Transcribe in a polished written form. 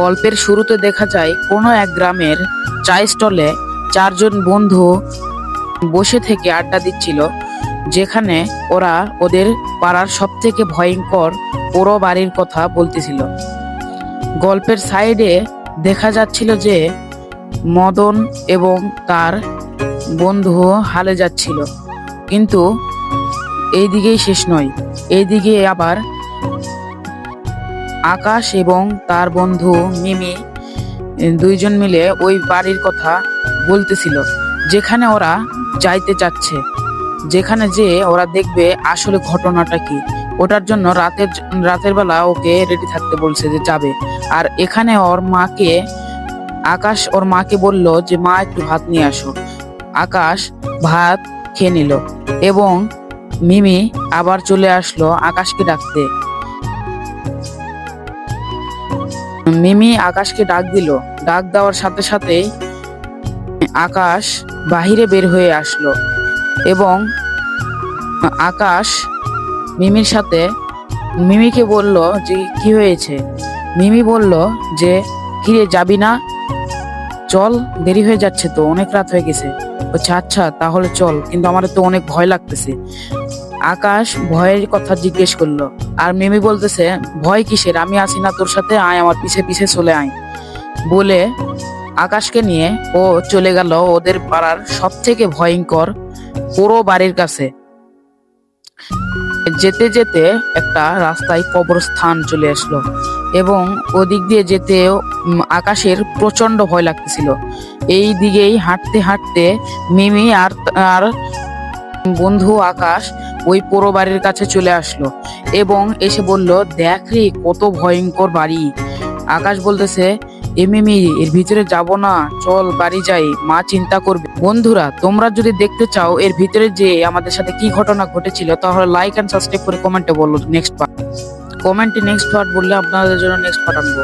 গল্পের শুরুতে দেখা যায় কোনো এক গ্রামের চায়ের স্টলে চারজন বন্ধু বসে থেকে আড্ডা দিচ্ছিল, যেখানে ওরা ওদের পাড়ার সব থেকে ভয়ঙ্কর পোড়ো বাড়ির কথা বলতেছিল। গল্পের সাইডে দেখা যাচ্ছিল যে মদন এবং তার বন্ধু হালে যাচ্ছিল, কিন্তু এই দিকেই শেষ নয়, এইদিকে আবার আকাশ এবং তার বন্ধু মিমি দুইজন মিলে ওই বাড়ির কথা বলতেছিল, যেখানে ওরা যাইতে চাচ্ছে, যেখানে যে ওরা দেখবে আসলে ঘটনাটা কি। ওটার জন্য রাতের বেলা ওকে রেডি থাকতে বলছে যে যাবে। আর এখানে আকাশ ওর মাকে বলল যে মা একটু ভাত নিয়ে আসো। আকাশ ভাত খেয়ে নিল এবং মিমি আবার চলে আসলো আকাশকে ডাকতে। মিমি আকাশকে ডাক দিল, ডাক দেওয়ার সাথে সাথেই আকাশ বাহিরে বের হয়ে আসলো এবং আকাশ মিমিকে বলল যে কি হয়েছে। মিমি বলল যে কিরে যাবি না? চল, দেরি হয়ে যাচ্ছে তো, অনেক রাত হয়ে গেছে। বলছে আচ্ছা তাহলে চল, কিন্তু আমার তো অনেক ভয় লাগতেছে। আকাশ ভয়ের কথা জিজ্ঞেস করলো, আর মিমি বলতেছে ভয় কিসের, আমি আছি না তোর সাথে, আয় আমার পিছে পিছে চলে আয়। বলে আকাশকে নিয়ে ও চলে গেল ওদের পাড়ার সব থেকে ভয়ঙ্কর পুরো বাড়ির কাছে। যেতে যেতে একটা রাস্তায় কবরস্থান চলে আসলো এবং ওদিক দিয়ে যেতে আকাশের প্রচন্ড ভয় লাগতেছিল। এই দিকেই হাঁটতে হাঁটতে মিমি আর বন্ধু আকাশ ওই পোড়ো বাড়ির কাছে চলে আসলো এবং এসে বলল দেখ রে কত ভয়ঙ্কর বাড়ি। আকাশ বলতেছে এ মিমি, এর ভিতরে যাব না, চল বাড়ি যাই, মা চিন্তা করবে। বন্ধুরা, তোমরা যদি দেখতে চাও এর ভিতরে যে আমাদের সাথে কি ঘটনা ঘটেছিল, তাহলে লাইক এন্ড সাবস্ক্রাইব করে কমেন্টে বলো নেক্সট পার্ট। কমেন্টে নেক্সট পার্ট বললে আপনাদের জন্য নেক্সট পার্ট আনবো।